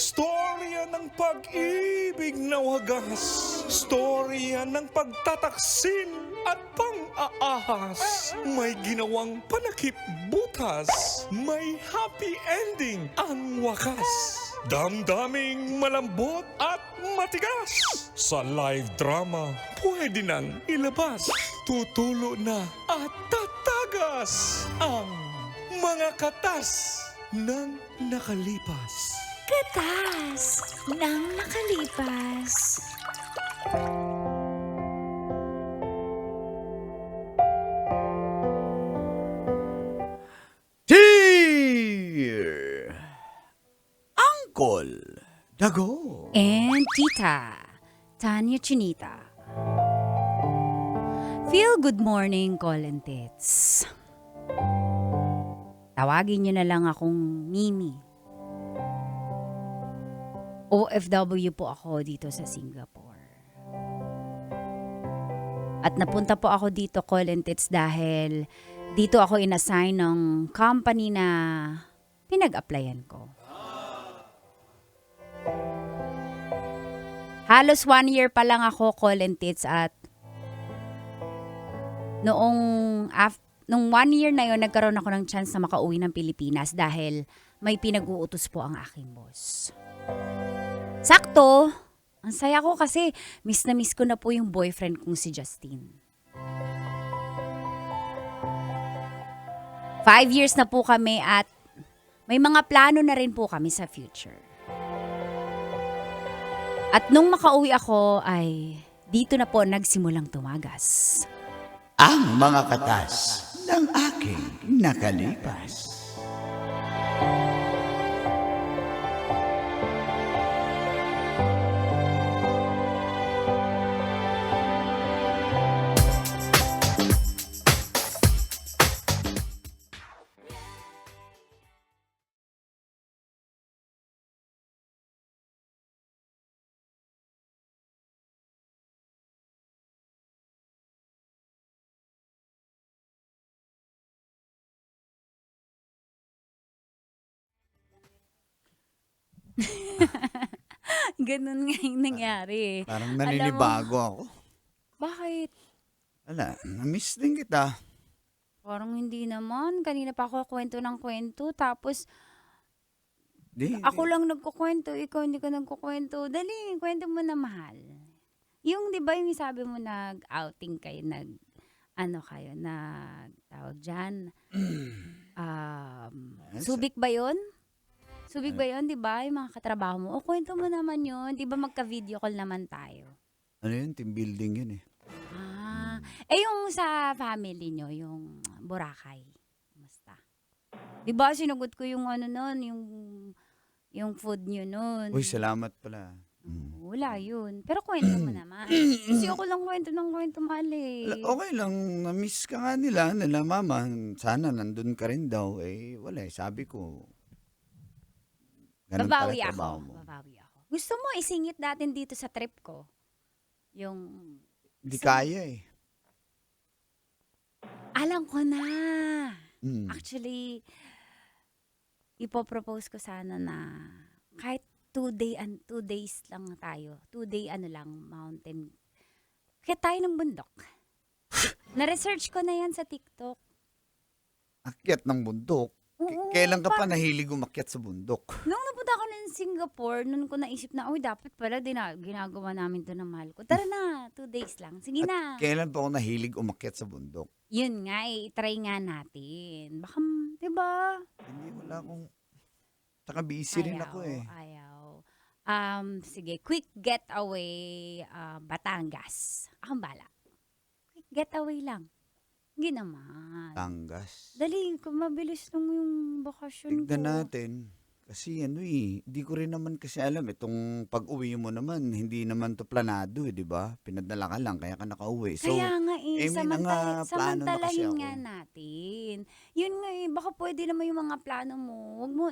Storya ng pag-ibig na wagas. Storya ng pagtataksil at pang-aahas. May ginawang panakip butas. May happy ending ang wakas. Damdaming malambot at matigas. Sa live drama, pwede nang ilabas. Tutulo na at tatagas ang mga katas ng nakalipas. Katas ng nakalipas. Dear Uncle Dago. And Tita Tanya Chinita. Feel good morning, Colin Tits. Tawagin niyo na lang akong Mimi. OFW po ako dito sa Singapore. At napunta po ako dito, Colin Tits, dahil dito ako inassign ng company na pinag-applyan ko. Halos 1 year pa lang ako, Colin Tits, at nung 1 year na yon, nagkaroon ako ng chance na makauwi ng Pilipinas dahil may pinag-uutos po ang aking boss. Sakto, ang saya ko kasi miss na miss ko na po yung boyfriend kong si Justin. 5 years na po kami at may mga plano na rin po kami sa future. At nung makauwi ako ay dito na po nagsimulang tumagas. Ang mga katas ng aking nakalipas. Ganun nga yung nangyari. Parang naninibago ako. Bakit? Wala, na-miss din kita. Parang hindi naman. Kanina pa ako kwento ng kwento. Tapos, ako lang nagkukwento. Ikaw hindi ka nagkukwento. Dali, kwento mo na, mahal. Yung, di ba, yung sabi mo nag-outing kayo, tawag dyan. Subic ba yun? Subic ba yun, di ba? Yung mga katrabaho mo. O, kwento mo naman yun. Di ba magka-video call naman tayo? Ano yun? Team building yun eh. Yung sa family nyo, yung Boracay. Kumusta? Di ba, sinugot ko yung yung food nyo nun. Uy, salamat pala. Wala yun. Pero kwento mo naman. Kasi ako lang kwento ng kwento, mali. Okay lang, na-miss ka nga nila mama. Sana nandun ka rin daw. Eh, wala eh. Sabi ko, ganun Babawi pala ako. trabaho mo. Babawi ako. Gusto mo isingit natin dito sa trip ko? Yung... Hindi kaya eh. Alam ko na. Mm. Actually, ipopropose ko sana na kahit 2 days lang tayo. 2 day mountain. Kaya tayo ng bundok. Na-research ko na yan sa TikTok. Akyat ng bundok. Oo, Kailan ka pa nahilig umakyat sa bundok? Nung napunta ako ng Singapore, nun ko naisip na, dapat pala ginagawa namin to ng mahal ko. Tara na, 2 days lang. Sige na. Kailan pa ako nahilig umakyat sa bundok? Yun nga, try nga natin. Baka, diba? Hindi, wala akong... Taka busy rin ako eh. Ayaw. Sige, quick getaway, Batangas. Akong bala. Quick getaway lang. Hindi naman. Tangas. Dali, mabilis lang yung bakasyon ko. Tignan natin. Kasi di ko rin naman kasi alam. Itong pag-uwi mo naman, hindi naman to planado di ba? Pinadala ka lang, kaya ka nakauwi. So, Kaya nga may plano na kasi samantalahin ako. nga natin. Yun nga baka pwede naman yung mga plano mo. Huwag mo,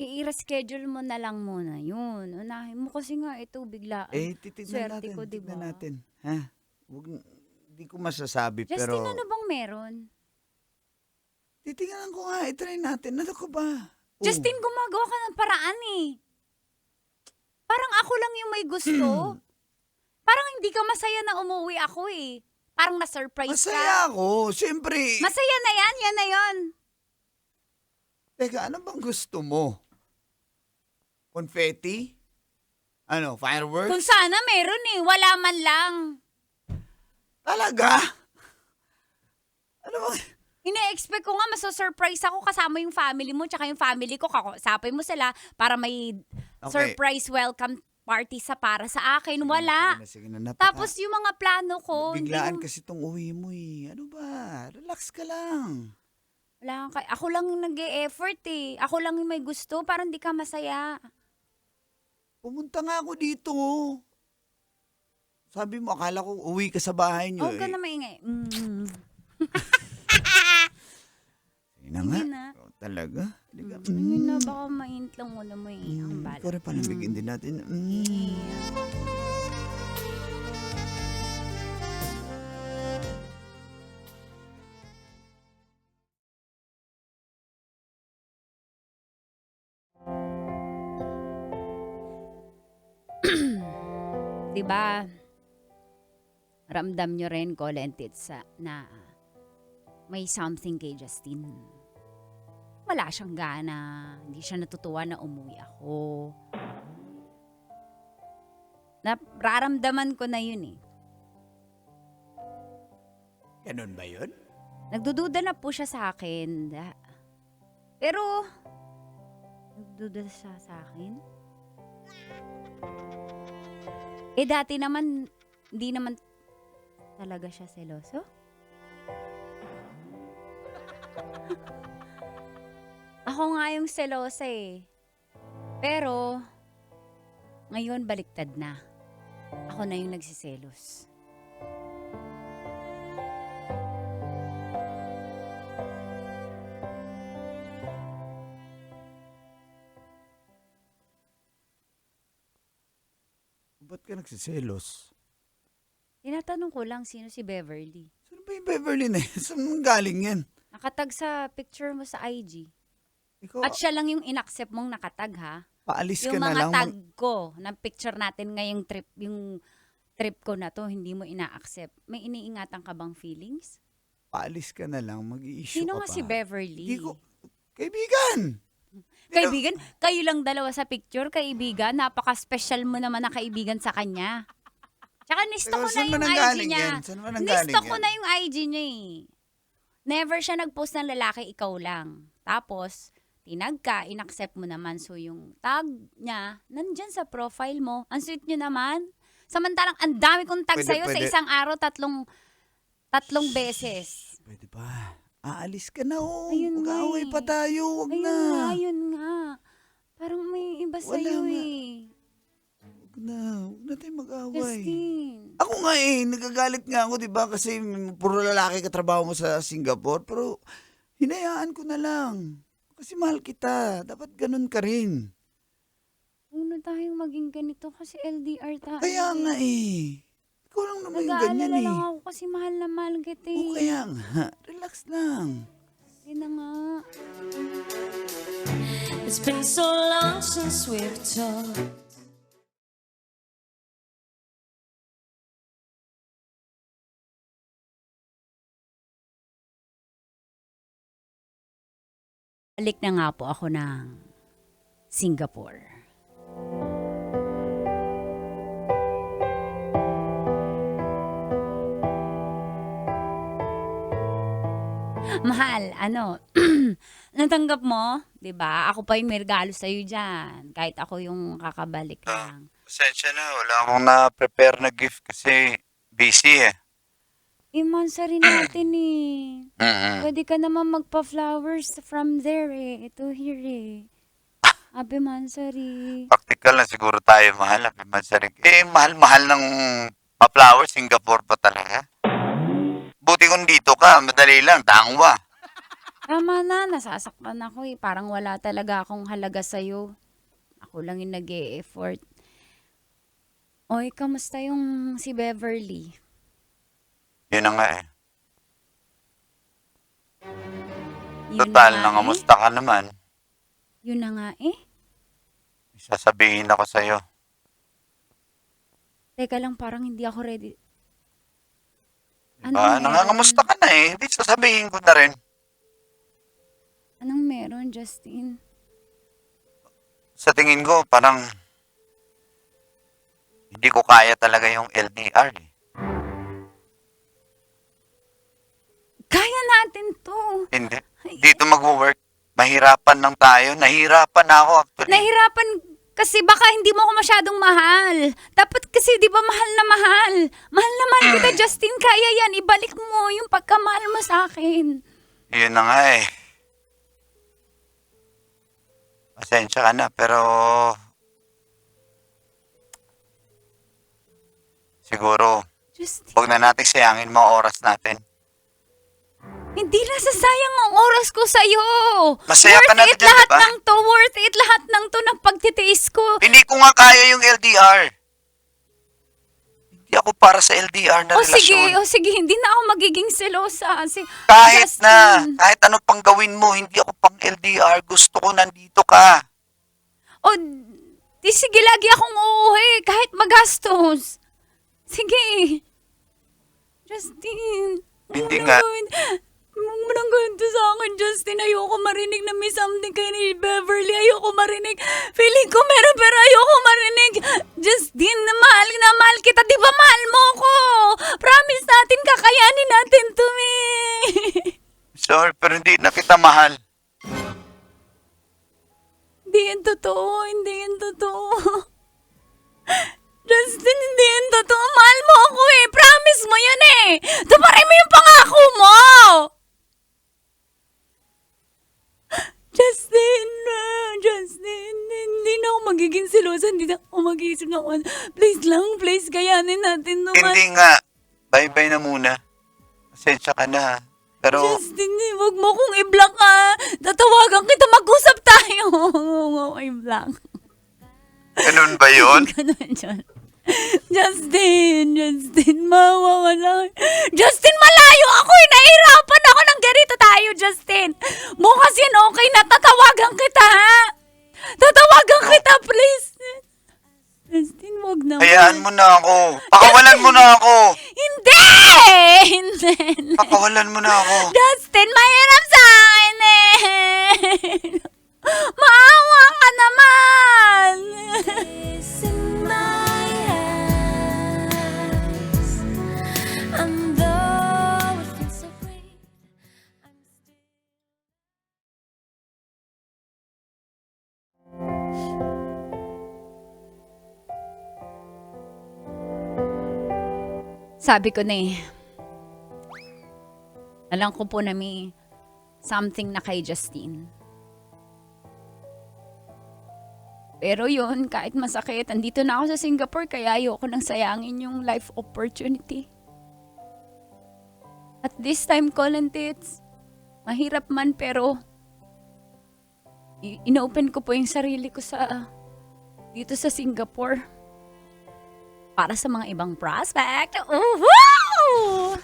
i-reschedule mo na lang muna yun. Unahin mo kasi nga ito biglaan. Titignan Swerte natin. ko, diba? Tignan natin. Ha? Hindi ko masasabi, Justin, pero... ano bang meron? Titignan ko nga, itry natin. Ano ko ba? Justin, gumagawa ka ng paraan eh. Parang ako lang yung may gusto. Parang hindi ka masaya na umuwi ako eh. Parang na-surprise ka. Masaya ako. Siyempre. Masaya na yan na yon. Teka, ano bang gusto mo? Confetti? Ano, fireworks? Kung sana meron eh, wala man lang. Talaga? Ano ba? Ine-expect ko nga maso-surprise ako kasama yung family mo tsaka yung family ko. Kakusapin mo sila para may Okay. surprise welcome party para sa akin. Wala. Sige na, Tapos yung mga plano ko, biglaan kasi itong uwi mo eh. Ano ba? Relax ka lang. wala kang ako lang yung nag-e-effort eh. Ako lang yung may gusto, parang di ka masaya. Pumunta nga ako dito. Sabi mo, akala ko uwi ka sa bahay niyo. Huwag ka na maingay. Sige na nga. Sige na. Oh, talaga? Liga. Ayun na, baka mainit lang ulo mo eh. Ang bala. Ikaw rin palamigin din natin. Diba, ramdam nyo rin, Cola and Tits, na may something kay Justin. Wala siyang gana. Hindi siya natutuwa na umuwi ako. Nararamdaman ko na yun eh. Ganun ba yun? Nagdududa na po siya sa akin. Pero, nagdududa siya sa akin? Eh dati naman, hindi naman talaga siya seloso. Ako nga yung selosa eh. Pero, ngayon baliktad na. Ako na yung nagsiselos. Ba't ka nagsiselos? Tinatanong ko lang sino si Beverly. Saan ba yung Beverly na yan? Saan galing yan? Nakatag sa picture mo sa IG. Ikaw, At siya lang yung inaccept mong nakatag ha. paalis ka Yung na mga lang. tag ko ng picture natin ngayong trip, yung trip ko na to, hindi mo ina-accept. May iniingatan ka bang feelings? Paalis ka na lang. Mag-i-issue Sino ka nga pa. si Beverly? Hindi ko... Kaibigan! Kaibigan? Kayo lang dalawa sa picture, kaibigan. Napaka-special mo naman na kaibigan sa kanya. Tsaka nisto ko na Saan ba yung IG nanggaling niya. yan? Saan ba nanggaling Nisto ko yan? na yung IG niya eh. Never siya nag-post ng lalaki, ikaw lang. Tapos, tinag ka, inaccept mo naman. So, yung tag niya, nandyan sa profile mo. Ang sweet nyo naman. Samantalang, ang dami kong tag sa'yo sa Pwede. isang araw, tatlong beses. Pwede ba? Aalis ka na oh. Ayun nga Mag-away eh. pa tayo. Huwag Ayun na. nga, ayun nga. Parang may iba Wala sa'yo nga. eh. Huwag na. Huwag na tayo mag-away. Justin. Ako nga eh, nagagalit nga ako, di ba? Kasi puro lalaki katrabaho mo sa Singapore. Pero hinayaan ko na lang. Kasi mahal kita. Dapat ganun ka rin. Huwag na tayong maging ganito kasi LDR tayo. Kaya nga eh. Ikaw lang naman yung ganyan Nag-aalala eh. lang ako kasi mahal na mahal kita O eh. kaya nga. Relax lang. Sige na nga. It's been so long since we've talked. Balik na nga po ako ng Singapore. Mahal, natanggap mo? 'Di ba? Ako pa yung may regalo sa'yo dyan. Kahit ako yung kakabalik lang. Pasensya na. Wala akong na-prepare na gift kasi busy eh. Imansari natin eh. Mm-mm. Pwede ka naman magpa-flowers from there eh. Ito here eh. Abi Mansari. Practical na siguro tayo, mahal. Mahal-mahal ng pa-flower, Singapore pa talaga. Buti kung dito ka, madali lang, tangwa. Tama na, nasasaktan ako eh. Parang wala talaga akong halaga sa'yo. Ako lang yung nag-e-effort. Oy, kamusta yung si Beverly? Yun na nga eh. Yun Total, nga eh. nangamusta ka naman. Yun na nga eh. Sasabihin ako sa'yo. Teka lang, parang hindi ako ready. Diba? Nangangamusta ka na eh. Di sasabihin ko na rin. Anong meron, Justin? Sa tingin ko, parang hindi ko kaya talaga yung LDR eh. Kaya natin to. Hindi. Dito magwo-work. Mahirapan lang tayo. Nahirapan na ako actually. Nahirapan kasi baka hindi mo ako masyadong mahal. Dapat kasi di ba mahal na mahal. Mahal na mahal kita, Justin. Kaya yan. Ibalik mo yung pagkamahal mo sa akin. Yun na nga eh. Pasensya ka na, pero siguro, Justin, huwag na natin sayangin mga oras natin. hindi nasasayang ang oras ko sa'yo. Masaya ka na Worth it dyan, lahat diba? ng to. Worth it lahat ng to ng pagtitiis ko. Hindi ko nga kaya yung LDR. Hindi ako para sa LDR na relasyon. Sige, hindi na ako magiging selosa. Kahit Justin. na, kahit ano pang gawin mo, hindi ako pang LDR. Gusto ko nandito ka. O, di sige, lagi akong uuwi. Kahit magastos. Sige. Justin. Hindi nga. Huwag mo nang gawin to sa akin, Justin. Ayoko marinig na may something kay ni Beverly. Ayoko marinig. Feeling ko meron pero ayoko marinig. Justin, na mahal kita. Di ba mahal mo ko? Promise natin, kakayanin natin to, eh. Sorry, pero hindi na kita mahal. Hindi yan totoo. Hindi yan totoo. Justin, hindi yan totoo. Mahal mo ako eh. Promise mo yan eh. Tuparin mo yung pangako mo. Justin, hindi na ako magiging selosa. Hindi na ako mag-iisip na ako. Please, kayanin natin naman. Hindi nga. Bye-bye na muna. Pasensya ka na. Pero, Justin, wag mo kong i-block ha. Tatawagan kita, mag-usap tayo. Huwag mo akong i-block. ganun ba yun? Ganun yun. Justin, mawa ka lang. Justin, malayo ako eh. Nahihirapan ako ng ganito tayo, Justin. Bukas yan okay na. Tatawagan kita, ha? Tatawagan kita, please. Justin, wag na. Hayaan mo na ako. Pakawalan mo na ako. Hindi! Pakawalan mo na ako. Justin, mahirap sa akin eh. Maawa ka naman. In my eyes, and though it feels so great, I'm still. Sabi ko na eh. Alam ko po na may something na kay Justine. Pero yun, kahit masakit, andito na ako sa Singapore kaya ayoko nang sayangin yung life opportunity. At this time, Colin Tits, mahirap man pero inopen ko po yung sarili ko dito sa Singapore para sa mga ibang prospect. Woohoo!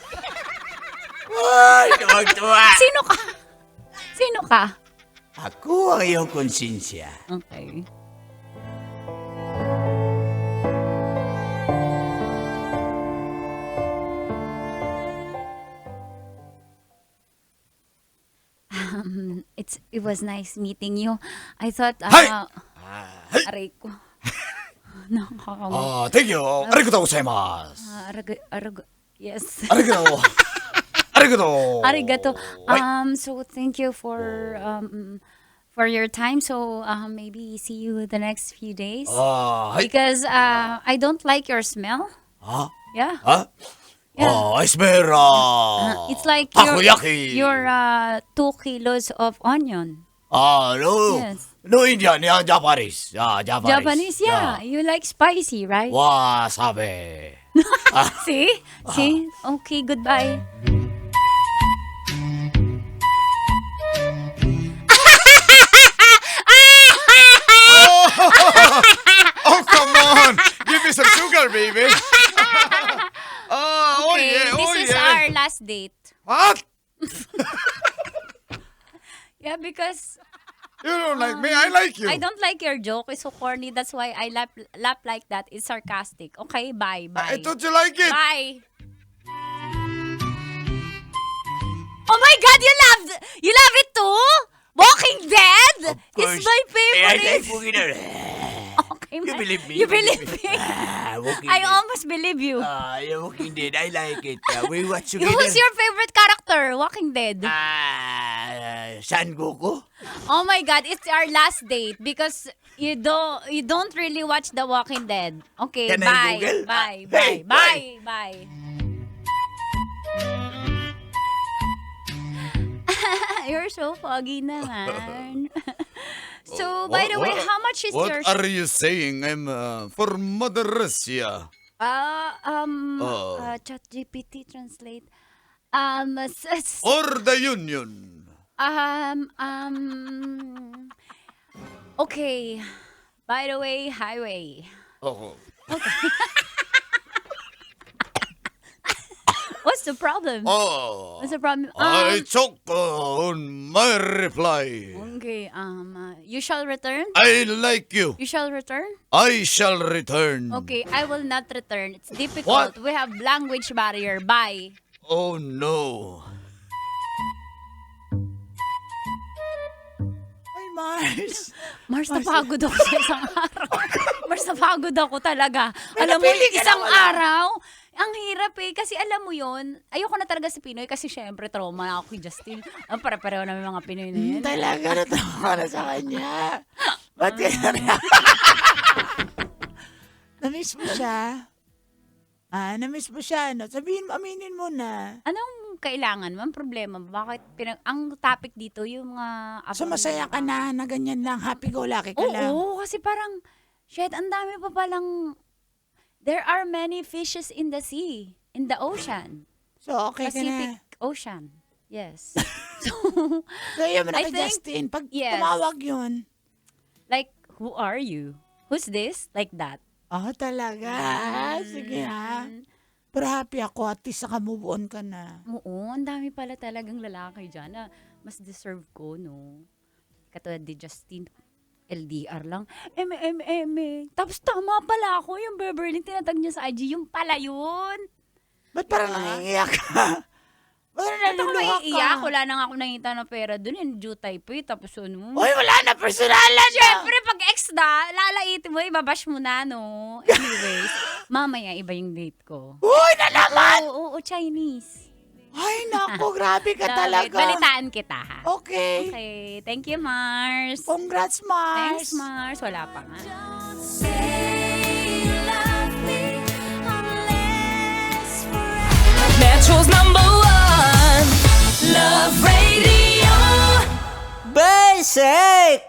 Ay, tuwag-tuwa. Sino ka? Ako ang iyong konsensya. Okay. It was nice meeting you. I thought, aray ko. Nakakawa. thank you. Arigatou gozaimasu. Yes. Arigatou. Arigatou. Arigato. So thank you for your time. So maybe see you the next few days. Because I don't like your smell. Huh? Yeah. Huh? Yeah. I smell It's like takoyaki. you're 2 kilos of onion. no. Yes. No Indian, yeah, Japanese. Yeah, Japanese. Japanese, yeah. You like spicy, right? Wasabi. See? See? Okay, goodbye. Oh, come on. Give me some sugar, baby. Okay, this is our last date. What? Yeah, because You don't like me, I like you. I don't like your joke. It's so corny. That's why I laugh like that. It's sarcastic. Okay, bye. I thought you like it. Bye. Oh my God, you love it too? Walking Dead? It's my favorite. Okay, You believe me? You believe me? Walking I Dead. almost believe you. Yeah, Walking Dead. I like it. We watch together. Who's your favorite character? Walking Dead. San Goku? Oh my God, it's our last date because you don't really watch The Walking Dead. Okay, Can I bye. Google? Bye. Hey, Bye. Bye. You're so foggy naman. So, by the way, how much is What your... are you saying? I'm for Mother Russia. ChatGPT translate. Or the Union. Okay. By the way, highway. Oh. What's the problem? Oh. What's the problem? I choke on my reply. Okay, you shall return? I like you. You shall return? I shall return. Okay, I will not return. It's difficult. What? We have language barrier. Bye. Oh no. Ay, Mars. Mars, napagod ako sa isang araw. Mars, napagod ako talaga. Alam mo, napili ka isang na wala. araw, ang hirap eh. Kasi alam mo yon, ayoko na talaga si Pinoy kasi syempre trauma na ako kay Justin. Ang pare-pareho namin mga Pinoy na yan. Talaga, natawa ka na sa kanya. Ba't kaya na? Na-miss mo siya? Na-miss mo siya, no? Sabihin, aminin mo na. Anong kailangan mo? Ang problema mo? Bakit ang topic dito, yung mga... So, masaya ka na ganyan lang, happy-go-lucky ka lang. Oo, kasi parang, shit, ang dami pa palang... There are many fishes in the sea, in the ocean. So, okay ka Pacific na. Ocean. Yes. So, yun mo na I kay think- Justin. Pag yes. tumawag yun. Like, who are you? Who's this? Like that. Oh, talaga? Sige ha. Pero happy ako, at least naka-move on ka na. Oo, ang dami pala talagang lalaki dyan na mas deserve ko, no? Katulad ni Justin, LDR lang. Tapos tama pala ako, yung Beverly, tinatag niya sa IG, yung pala yun. Ba't parang nangingiyak ka? Ba't Ba't ako naluluha ka? naiiyak? Wala na nga ako nakita na pera dun, yung due type eh. Tapos ano? Uy, wala na, personalan na. Siyempre, pag ex na, lalaitin mo, ibabash mo na, no? Anyways, mamaya iba yung date ko. Uy, na naman! Oo, Chinese. Ay, naku, grabe ka Dapat, talaga. balitaan kita, ha? Okay. Okay, thank you, Mars. Congrats, Mars. Thanks, Mars. Wala pa nga. Say you love me unless forever. Metro's #1 Love Radio. Basic!